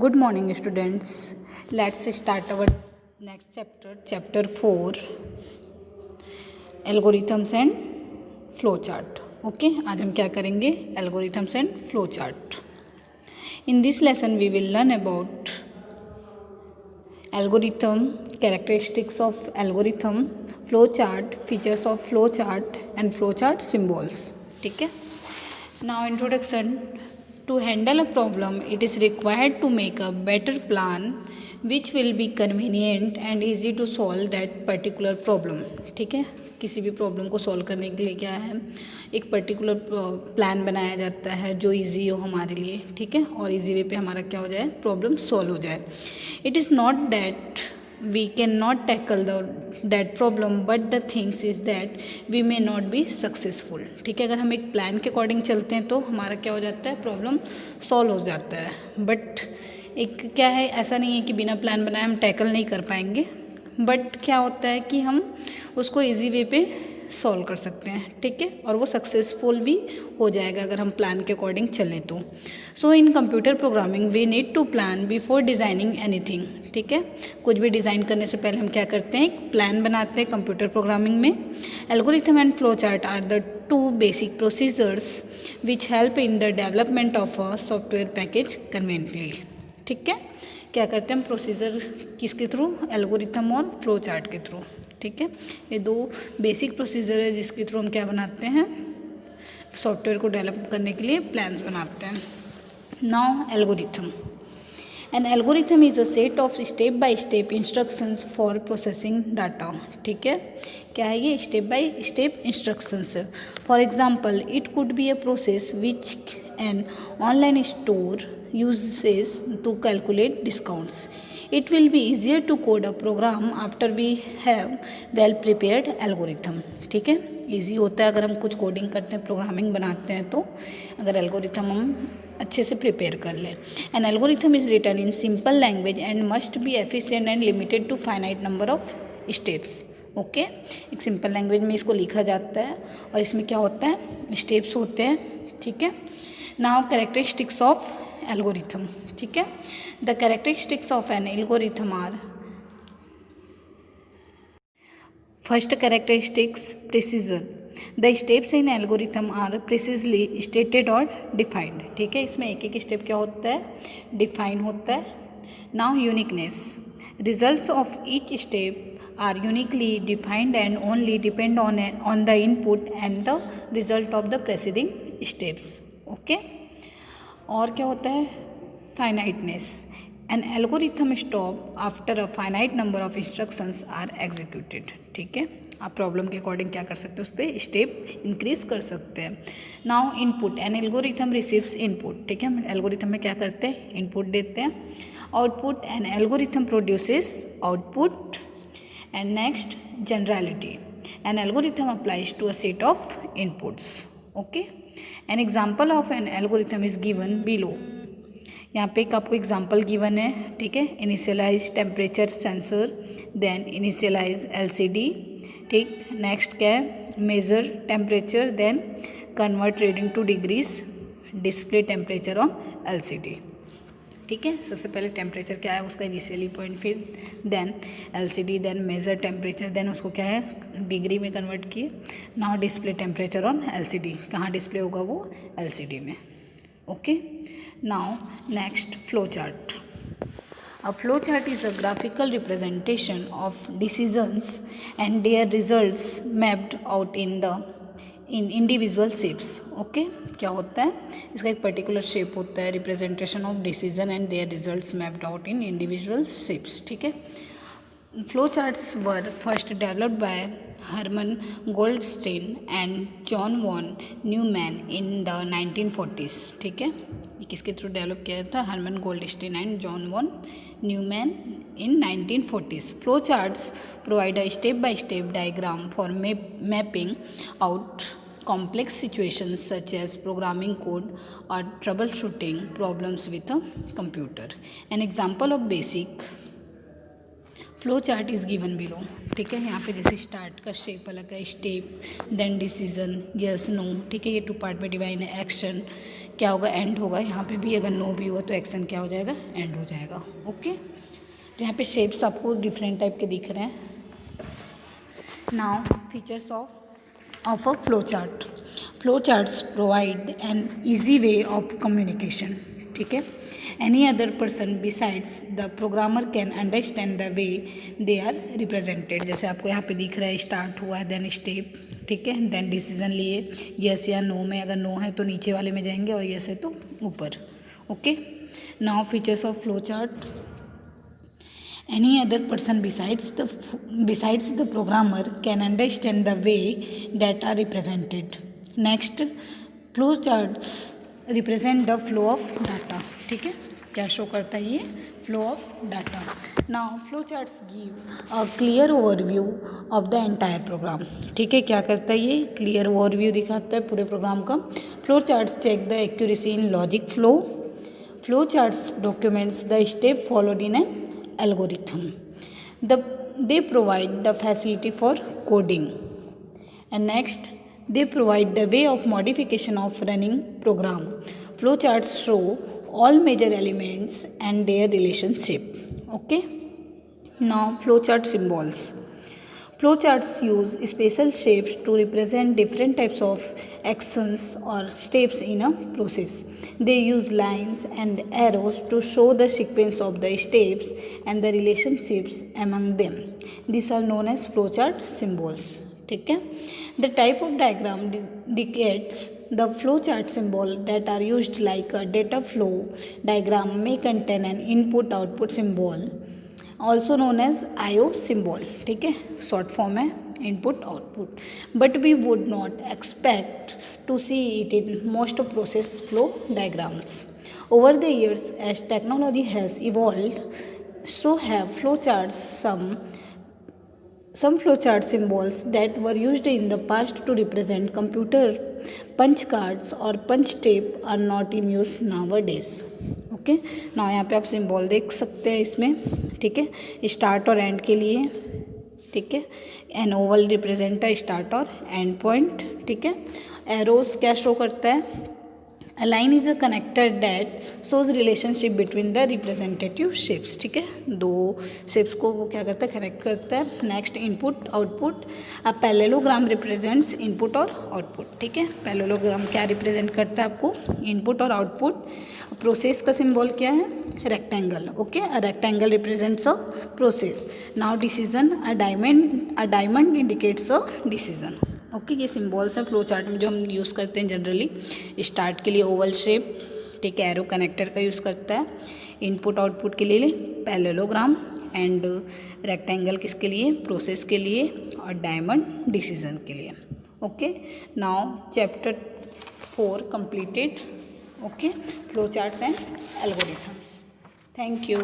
Good morning, students. Let's start our next chapter, chapter 4, Algorithms and Flowchart. Okay, आज हम क्या करेंगे? Algorithms and Flowchart. In this lesson, we will learn about algorithm, characteristics of algorithm, flowchart, features of flowchart, and flowchart symbols. ठीक है? Now, introduction. To handle a problem, it is required to make a better plan which will be convenient and easy to solve that particular problem. ठीक है, किसी भी problem को solve करने के लिए क्या है, एक पर्टिकुलर प्लान बनाया जाता है जो इजी हो हमारे लिए. ठीक है, और इजी वे पे हमारा क्या हो जाए, प्रॉब्लम सॉल्व हो जाए. It is not that we cannot tackle that problem, but the things is that we may not be successful. ठीक है, अगर हम एक प्लान के अकॉर्डिंग चलते हैं तो हमारा क्या हो जाता है, प्रॉब्लम सॉल्व हो जाता है. बट एक क्या है, ऐसा नहीं है कि बिना प्लान बनाए हम टैकल नहीं कर पाएंगे, बट क्या होता है कि हम उसको इजी वे पे सॉल्व कर सकते हैं. ठीक है, और वो सक्सेसफुल भी हो जाएगा अगर हम प्लान के अकॉर्डिंग चलें तो. So in computer programming we need to plan before designing anything. ठीक है, कुछ भी डिज़ाइन करने से पहले हम क्या करते हैं, एक प्लान बनाते हैं कंप्यूटर प्रोग्रामिंग में. Algorithm and flow chart are the two basic procedures which help in the development of a software package conveniently. ठीक है, क्या करते हैं हम प्रोसीजर किसके थ्रू, एल्गोरिथम और फ्लो चार्ट के थ्रू. ठीक है, ये दो बेसिक प्रोसीजर है जिसके थ्रू हम क्या बनाते हैं, सॉफ्टवेयर को डेवलप करने के लिए प्लान्स बनाते हैं. Now algorithm. N algorithm is a set of step by step instructions for processing data. ठीक है, क्या है ये, स्टेप बाय स्टेप इंस्ट्रक्शंस है. For example, it could be a process which an online store uses to calculate discounts. It will be easier to code a program after we have well prepared algorithm. ठीक है, easy होता है अगर हम कुछ coding करते हैं, programming बनाते हैं तो अगर एल्गोरिथम हम अच्छे से प्रिपेयर कर लें. An algorithm is written in simple language and must be efficient and limited to finite number of steps. Okay, एक सिंपल लैंग्वेज में इसको लिखा जाता है और इसमें क्या होता है, स्टेप्स होते हैं. ठीक है, नाउ कैरेक्टरिस्टिक्स ऑफ एल्गोरिथम. ठीक है, the characteristics of an algorithm are, first characteristics, precision. The steps in algorithm are precisely stated और डिफाइंड. ठीक है, इसमें एक एक स्टेप क्या होता है, डिफाइन होता है. Now uniqueness. Results of each step are uniquely defined and only depend on the input and the result of the preceding steps. Okay, और क्या होता है, finiteness. An algorithm stop after a finite number of instructions are executed. ठीक है, आप problem के according क्या कर सकते हैं, उस पर स्टेप इंक्रीज कर सकते हैं. Now input. An algorithm receives input. ठीक है, हम एल्गोरिथम में क्या करते हैं, इनपुट देते हैं. Output. An algorithm produces output. And next, generality. An algorithm applies to a set of inputs. Okay, an example of an algorithm is given below. यहाँ पे एक आपको एग्जाम्पल गिवन है. ठीक है, initialize temperature sensor, then initialize LCD. ठीक, next क्या है, measure temperature, then convert reading to degrees, display temperature on LCD. ठीक है, सबसे पहले टेम्परेचर क्या है उसका इनिशियली पॉइंट, फिर then LCD, then measure temperature, then उसको क्या है डिग्री में कन्वर्ट किए. Now display temperature on LCD, कहाँ डिस्प्ले होगा वो, LCD में. Okay, now next, flow chart. A flowchart is a graphical representation of decisions and their results mapped out in individual shapes. Okay, क्या होता है, इसका एक पर्टिकुलर शेप होता है, representation of decision and their results mapped out in individual shapes. ठीक है, flow charts were first developed by Herman Goldstine and John von Neumann in the 1940s. ठीक है, किसके थ्रू डेवलप किया था, Herman Goldstine and John von Neumann in 1940s. Flowcharts provide a step-by-step diagram for mapping out complex situations such as programming code or troubleshooting problems with a computer. An example of basic flow chart is given below. ठीक है, यहाँ पे जैसे start का shape अलग है, step, then decision, yes no. ठीक है, ये 2 पार्ट में डिवाइन है. एक्शन, क्या होगा, एंड होगा। यहाँ पे भी अगर नो भी हुआ तो एक्शन क्या हो जाएगा, एंड हो जाएगा। ओके, तो यहाँ पे शेप्स आपको डिफरेंट टाइप के दिख रहे हैं। Now features of a flow chart. Flow charts provide an easy way of communication, ठीक है। Any other person besides the programmer can understand the way they are represented. जैसे आपको यहाँ पे दिख रहा है, स्टार्ट हुआ है, देन स्टेप, ठीक है, देन डिसीजन लिए, यस या नो में, अगर नो है तो नीचे वाले में जाएंगे और यस है तो ऊपर। Okay, now features of flow chart. Any other person besides the programmer can understand the way that are represented. Next, flow charts represent the flow of data, ठीक है। क्या शो करता है ये, flow of data. Now flow charts give a clear overview of the entire program, ठीक है। क्या करता है ये, क्लियर ओवरव्यू दिखाता है पूरे प्रोग्राम का। Flow charts check the accuracy in logic flow. Flow charts documents the step followed in an algorithm. They provide the facility for coding. And next, they provide the way of modification of running program. Flowcharts show all major elements and their relationship. Okay. Now flowchart symbols. Flowcharts use special shapes to represent different types of actions or steps in a process. They use lines and arrows to show the sequence of the steps and the relationships among them. These are known as flowchart symbols. ठीक है। The type of diagram indicates the flowchart symbol that are used like a data flow diagram may contain an input-output symbol, also known as IO symbol, ठीक है, short form है input output. But we would not expect to see it in most process flow diagrams. Over the years as technology has evolved, so have flowcharts some flowchart symbols that were used in the past to represent computer punch cards or punch tape are not in use nowadays. Okay, ना यहाँ पे आप symbol देख सकते हैं इसमें, ठीक है, स्टार्ट और एंड के लिए, ठीक है। एन ओवल रिप्रेजेंट है स्टार्ट और एंड पॉइंट, ठीक है। एरोज क्या शो करता है, A line is a connector that shows relationship between the representative shapes, ठीक है। दो शेप्स को वो क्या करता है, कनेक्ट करता है। Next, input output. A parallelogram represents input और आउटपुट, ठीक है। पैरेललोग्राम क्या रिप्रेजेंट करता है आपको, इनपुट और आउटपुट। प्रोसेस का सिंबल क्या है, rectangle, okay. A rectangle represents a process. Now decision, a diamond indicates a decision. Okay, ये सिम्बॉल्स हैं फ्लो चार्ट में जो हम यूज़ करते हैं जनरली। स्टार्ट के लिए ओवल शेप, ठीक है, एरो कनेक्टर का यूज़ करता है। इनपुट आउटपुट के लिए पैरेललोग्राम, एंड रेक्टेंगल किसके लिए, प्रोसेस के लिए, और डायमंड डिसीजन के लिए। Okay, now chapter 4 completed. Okay, flow charts and algorithms. Thank you.